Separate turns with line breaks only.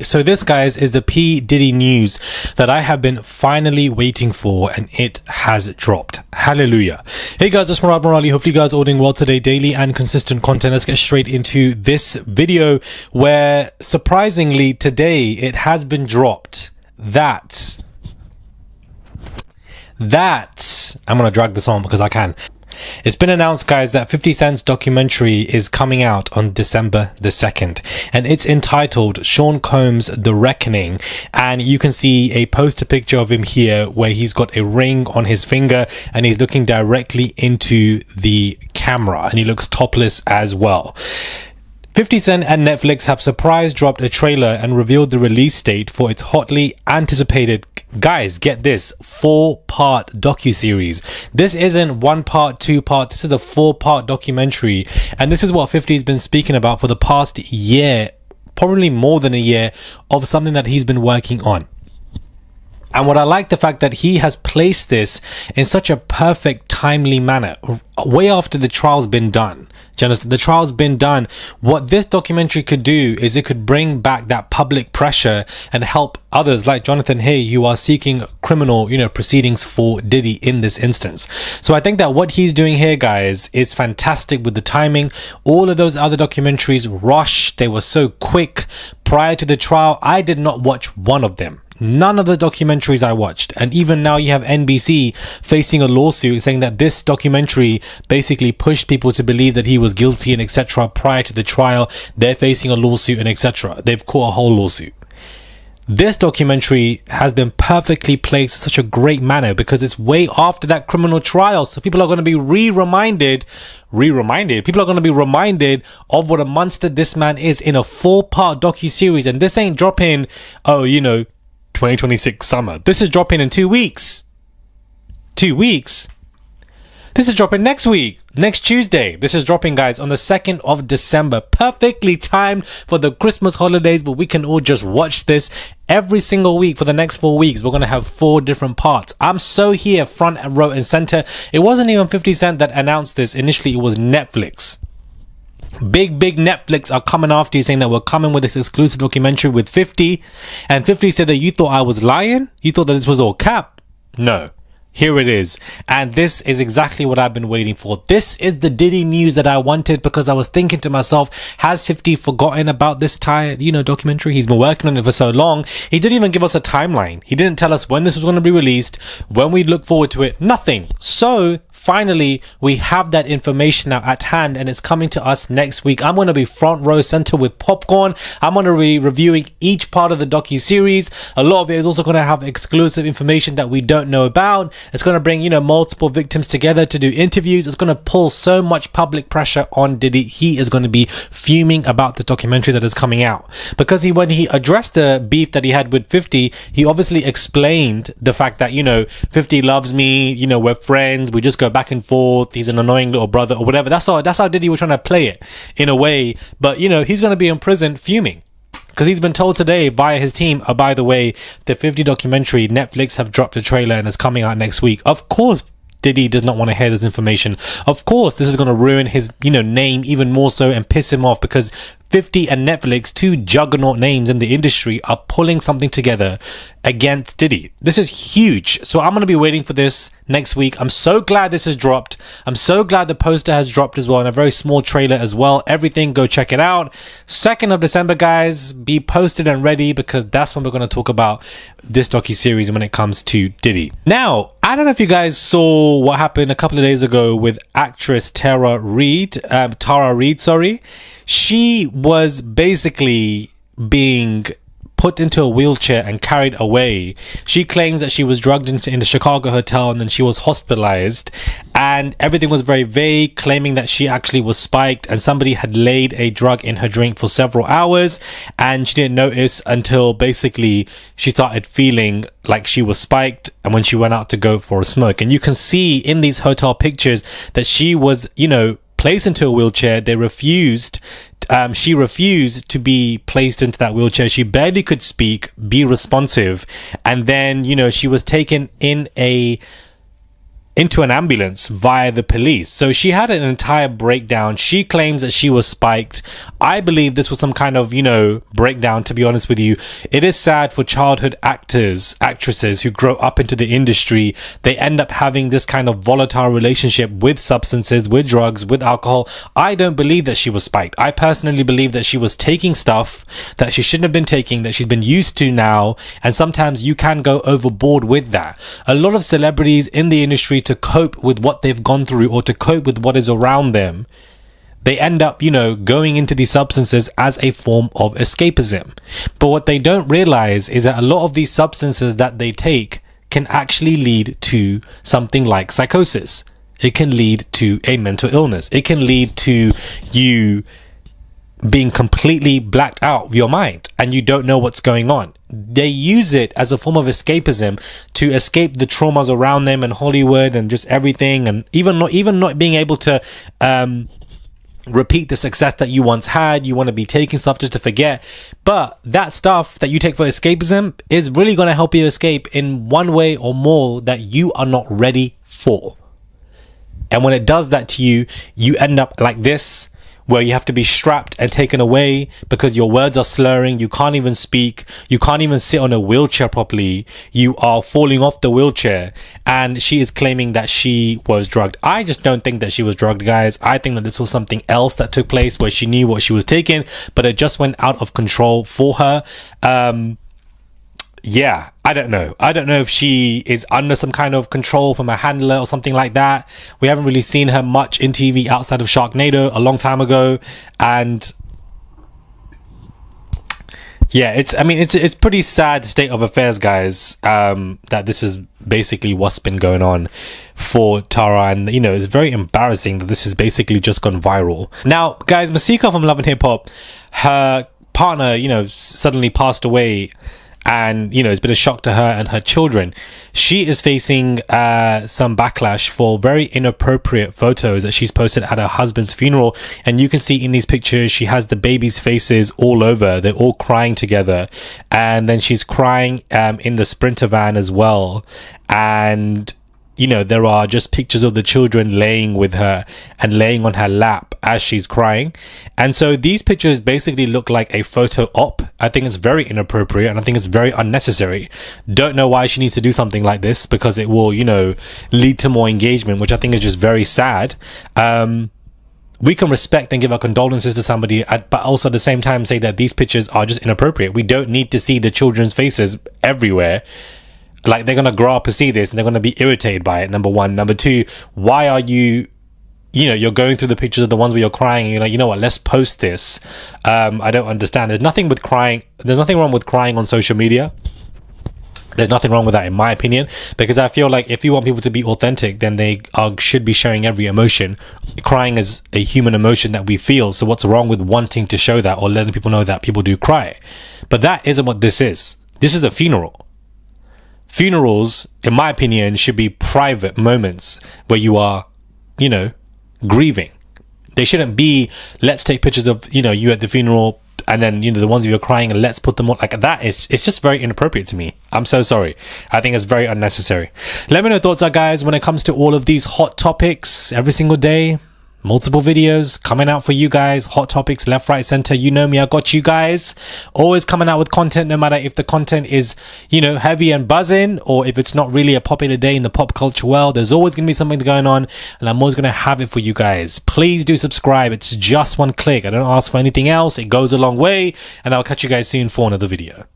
So this, guys, is the P. Diddy news that I have been finally waiting for, and it has dropped. Hallelujah. Hey guys, it's Murad Morali. Hopefully you guys are all doing well today. Daily and consistent content. Let's get straight into this video where, surprisingly, today it has been dropped that I'm going to drag this on because I can. It's been announced, guys, that 50 Cent's documentary is coming out on December the 2nd, and it's entitled Sean Combs The Reckoning. And you can see a poster picture of him here where he's got a ring on his finger and he's looking directly into the camera, and he looks topless as well. 50 Cent and Netflix have surprise dropped a trailer and revealed the release date for its hotly anticipated, guys, get this, 4-part docuseries. This isn't 1 part, 2 part, this is the 4-part documentary, and this is what 50's been speaking about for the past year, probably more than a year, of something that he's been working on. And what I like, the fact that he has placed this in such a perfect, timely manner, way after the trial's been done. Do you understand? The trial's been done. What this documentary could do is it could bring back that public pressure and help others like Jonathan Hay, who are seeking criminal, proceedings for Diddy in this instance. So I think that what he's doing here, guys, is fantastic with the timing. All of those other documentaries rushed. They were so quick prior to the trial. I did not watch one of them. None of the documentaries I watched. And even now you have NBC facing a lawsuit saying that this documentary basically pushed people to believe that he was guilty and etc. prior to the trial. They're facing a lawsuit and etc. They've caught a whole lawsuit. This documentary has been perfectly placed in such a great manner because it's way after that criminal trial. So people are going to be reminded. People are going to be reminded of what a monster this man is in a 4-part docuseries. And this ain't dropping, 2026 summer. This is dropping in 2 weeks. 2 weeks. This is dropping next week, next Tuesday. This is dropping, guys, on the 2nd of December. Perfectly timed for the Christmas holidays, but we can all just watch this every single week for the next 4 weeks. We're going to have 4 different parts. I'm so here, front and row and center. It wasn't even 50 Cent that announced this. Initially, it was Netflix. Big Netflix are coming after you, saying that we're coming with this exclusive documentary with 50. And 50 said that you thought I was lying? You thought that this was all cap? No. Here it is. And this is exactly what I've been waiting for. This is the Diddy news that I wanted, because I was thinking to myself, has 50 forgotten about this documentary? He's been working on it for so long. He didn't even give us a timeline. He didn't tell us when this was going to be released, when we'd look forward to it. Nothing. So finally, we have that information now at hand, and it's coming to us next week. I'm going to be front row center with popcorn. I'm going to be reviewing each part of the docu-series. A lot of it is also going to have exclusive information that we don't know about. It's going to bring, multiple victims together to do interviews. It's going to pull so much public pressure on Diddy. He is going to be fuming about the documentary that is coming out, because when he addressed the beef that he had with 50, he obviously explained the fact that, 50 loves me, we're friends, we just go back and forth, he's an annoying little brother or whatever. That's how Diddy was trying to play it in a way. But he's going to be in prison fuming, because he's been told today via his team, by the way, the 50 documentary, Netflix have dropped a trailer and it's coming out next week. Of course Diddy does not want to hear this information. Of course this is going to ruin his name even more so and piss him off, because 50 and Netflix, 2 juggernaut names in the industry, are pulling something together against Diddy. This is huge. So I'm going to be waiting for this next week. I'm so glad this has dropped. I'm so glad the poster has dropped as well, and a very small trailer as well. Everything, go check it out. 2nd of December, guys, be posted and ready, because that's when we're going to talk about this docuseries when it comes to Diddy. Now, I don't know if you guys saw what happened a couple of days ago with actress Tara Reid. She was basically being put into a wheelchair and carried away. She claims that she was drugged in the Chicago hotel and then she was hospitalized, and everything was very vague, claiming that she actually was spiked and somebody had laid a drug in her drink for several hours, and she didn't notice until basically she started feeling like she was spiked, and when she went out to go for a smoke. And you can see in these hotel pictures that she was, placed into a wheelchair. She refused to be placed into that wheelchair. She barely could speak, be responsive. And then, she was taken in into an ambulance via the police. So she had an entire breakdown. She claims that she was spiked. I believe this was some kind of, breakdown, to be honest with you. It is sad for childhood actresses who grow up into the industry. They end up having this kind of volatile relationship with substances, with drugs, with alcohol. I don't believe that she was spiked. I personally believe that she was taking stuff that she shouldn't have been taking, that she's been used to now, and sometimes you can go overboard with that. A lot of celebrities in the industry, to cope with what they've gone through or to cope with what is around them, they end up, going into these substances as a form of escapism. But what they don't realize is that a lot of these substances that they take can actually lead to something like psychosis. It can lead to a mental illness. It can lead to you being completely blacked out of your mind and you don't know what's going on. They use it as a form of escapism to escape the traumas around them and Hollywood and just everything, and even not being able to repeat the success that you once had. You want to be taking stuff just to forget, but that stuff that you take for escapism is really going to help you escape in one way or more that you are not ready for. And when it does that to you, you end up like this, where you have to be strapped and taken away because your words are slurring. You can't even speak. You can't even sit on a wheelchair properly. You are falling off the wheelchair. And she is claiming that she was drugged. I just don't think that she was drugged, guys. I think that this was something else that took place where she knew what she was taking, but it just went out of control for her. Yeah, I don't know. I don't know if she is under some kind of control from a handler or something like that. We haven't really seen her much in TV outside of Sharknado a long time ago. And yeah, it's pretty sad state of affairs, guys, that this is basically what's been going on for Tara. And, it's very embarrassing that this has basically just gone viral. Now, guys, Masika from Love and Hip Hop, her partner, suddenly passed away. And, it's been a shock to her and her children. She is facing some backlash for very inappropriate photos that she's posted at her husband's funeral. And you can see in these pictures, she has the babies' faces all over. They're all crying together. And then she's crying in the Sprinter van as well. And there are just pictures of the children laying with her and laying on her lap as she's crying. And so these pictures basically look like a photo op. I think it's very inappropriate and I think it's very unnecessary. Don't know why she needs to do something like this, because it will, lead to more engagement, which I think is just very sad. We can respect and give our condolences to somebody, but also at the same time say that these pictures are just inappropriate. We don't need to see the children's faces everywhere. Like, they're going to grow up to see this and they're going to be irritated by it, number one. Number two, why are you, you're going through the pictures of the ones where you're crying and you're like, you know what, let's post this. I don't understand. There's nothing wrong with crying on social media. There's nothing wrong with that, in my opinion, because I feel like if you want people to be authentic, then they should be showing every emotion. Crying is a human emotion that we feel. So what's wrong with wanting to show that or letting people know that people do cry? But that isn't what this is. This is a funeral. Funerals, in my opinion, should be private moments where you are, grieving. They shouldn't be, let's take pictures of, you at the funeral and then, the ones of you are crying and let's put them on. Like, that is, it's just very inappropriate to me. I'm so sorry. I think it's very unnecessary. Let me know your thoughts are, guys, when it comes to all of these hot topics every single day. Multiple videos coming out for you guys. Hot topics, left, right, center. You know me, I got you guys. Always coming out with content, no matter if the content is, heavy and buzzing, or if it's not really a popular day in the pop culture world. There's always going to be something going on, and I'm always going to have it for you guys. Please do subscribe. It's just one click. I don't ask for anything else. It goes a long way, and I'll catch you guys soon for another video.